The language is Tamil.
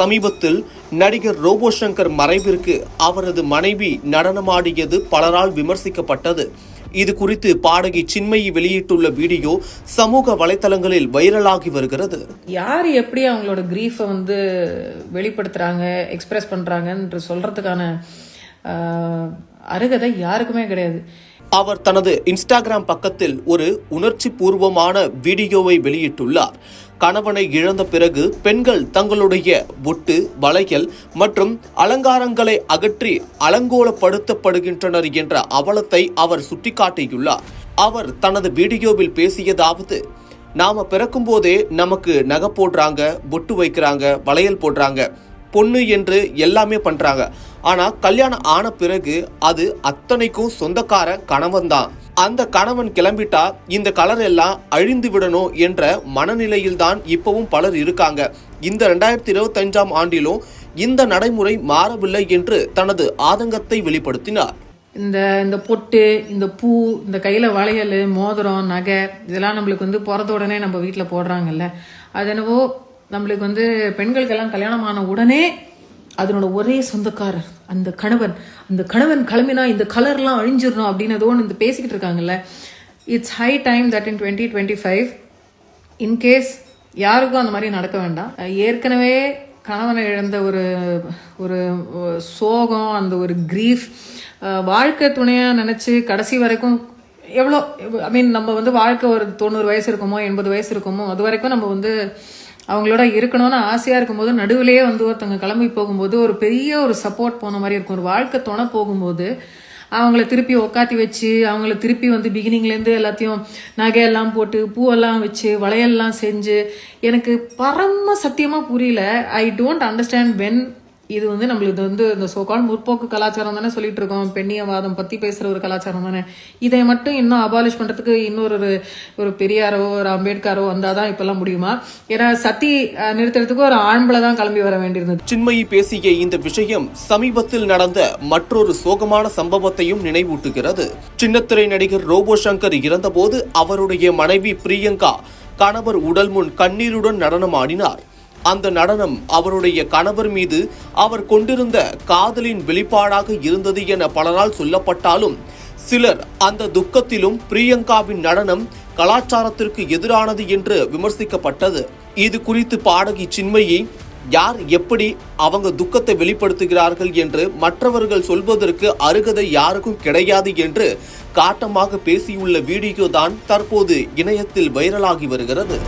சமீபத்தில் நடிகர் ரோபோ சங்கர் மறைவிற்கு அவரது மனைவி நடனமாடியது பலரால் விமர்சிக்கப்பட்டது. இது குறித்து பாடகி சின்மயி வெளியிட்டுள்ள வீடியோ சமூக வலைதளங்களில் வைரலாகி வருகிறது. யார் எப்படி அவங்களோட கிரீஃபை வெளிப்படுத்துறாங்க, எக்ஸ்பிரஸ் பண்றாங்கன்னு சொல்றதுக்கான அருகதை யாருக்குமே கிடையாது. அவர் தனது இன்ஸ்டாகிராம் பக்கத்தில் ஒரு உணர்ச்சி பூர்வமான வீடியோவை வெளியிட்டுள்ளார். கணவனை இழந்த பிறகு பெண்கள் தங்களுடைய பொட்டு, வளையல் மற்றும் அலங்காரங்களை அகற்றி அலங்கோலப்படுத்தப்படுகின்றனர் என்ற அவலத்தை அவர் சுட்டிக்காட்டியுள்ளார். அவர் தனது வீடியோவில் பேசியதாவது: நாம பிறக்கும் போதே நமக்கு நகை போடுறாங்க, பொட்டு வைக்கிறாங்க, வளையல் போடுறாங்க, பொண்ணு என்று எல்லாமே பண்றாங்க. ஆனா கல்யாணம் ஆன பிறகு அது அத்தனைக்கும் சொந்தக்கார கணவன் தான். அந்த கணவன் கிளம்பிட்டா இந்த கலர் எல்லாம் அழிந்து விடணும் என்ற மனநிலையில் தான் இப்பவும் பலர் இருக்காங்க. இந்த 2025ஆம் ஆண்டிலும் இந்த நடைமுறை மாறவில்லை என்று தனது ஆதங்கத்தை வெளிப்படுத்தினார். இந்த பொட்டு, இந்த பூ, இந்த கையில வளையல், மோதிரம், நகை இதெல்லாம் நம்மளுக்கு பிறந்த உடனே நம்ம வீட்டில் போடுறாங்கல்ல. அது என்னவோ நம்மளுக்கு பெண்களுக்கெல்லாம் கல்யாணம் ஆன உடனே அதனோட ஒரே சொந்தக்காரர் அந்த கணவன் கிளம்பினா இந்த கலர்லாம் அழிஞ்சிடணும் அப்படின்னு ஏதோ ஒன்று பேசிக்கிட்டு இருக்காங்கல்ல. It's high time that in 2025 in case யாருக்கும் அந்த மாதிரி நடக்க வேண்டாம். ஏற்கனவே கணவனை இழந்த ஒரு சோகம், அந்த ஒரு கிரீஃப், வாழ்க்கை துணையாக நினச்சி கடைசி வரைக்கும் எவ்வளோ நம்ம வாழ்க்கை ஒரு 90 வயசு இருக்குமோ 80 வயசு இருக்குமோ அது வரைக்கும் நம்ம அவங்களோட இருக்கணும்னு ஆசையாக இருக்கும்போது நடுவிலேயே ஒருத்தவங்க கிளம்பி போகும்போது ஒரு பெரிய ஒரு சப்போர்ட் போன மாதிரி இருக்கும். ஒரு வாழ்க்கை துணை போகும்போது அவங்கள திருப்பி உக்காத்தி வச்சு அவங்கள திருப்பி பிகினிங்லேருந்து எல்லாத்தையும் நகையெல்லாம் போட்டு பூவெல்லாம் வச்சு வளையல்லாம் செஞ்சு எனக்கு பரம சத்தியமாக புரியல. ஐ டோன்ட் அண்டர்ஸ்டாண்ட் வென் இது நம்மளுக்கு இந்த சோகால் முற்போக்கு கலாச்சாரம் தானே சொல்லிட்டு இருக்கோம். பெண்ணியவாதம் பற்றி பேசுகிற ஒரு கலாச்சாரம் தானே. இதை மட்டும் இன்னும் அபாலிஷ் பண்ணுறதுக்கு ஒரு பெரியாரோ ஒரு அம்பேத்கரோ வந்தால் தான் இப்பெல்லாம் முடியுமா? ஏன்னா சத்தி நிறுத்துறதுக்கு ஒரு ஆண்களை தான் கிளம்பி வர வேண்டியிருந்தது. சின்மயி பேசிய இந்த விஷயம் சமீபத்தில் நடந்த மற்றொரு சோகமான சம்பவத்தையும் நினைவூட்டுகிறது. சின்னத்திரை நடிகர் ரோபோ சங்கர் இறந்தபோது அவருடைய மனைவி பிரியங்கா கணவர் உடல் முன் கண்ணீருடன் நடனமாடினார். அந்த நடனம் அவருடைய கணவர் மீது அவர் கொண்டிருந்த காதலின் வெளிப்பாடாக இருந்தது என பலரால் சொல்லப்பட்டாலும் சிலர் அந்த துக்கத்திலும் பிரியங்காவின் நடனம் கலாச்சாரத்திற்கு எதிரானது என்று விமர்சிக்கப்பட்டது. இது குறித்து பாடகி சின்மயி யார் எப்படி அவங்க துக்கத்தை வெளிப்படுத்துகிறார்கள் என்று மற்றவர்கள் சொல்வதற்கு அருகதை யாருக்கும் கிடையாது என்று காட்டமாக பேசியுள்ள வீடியோ தான் தற்போது இணையத்தில் வைரலாகி வருகிறது.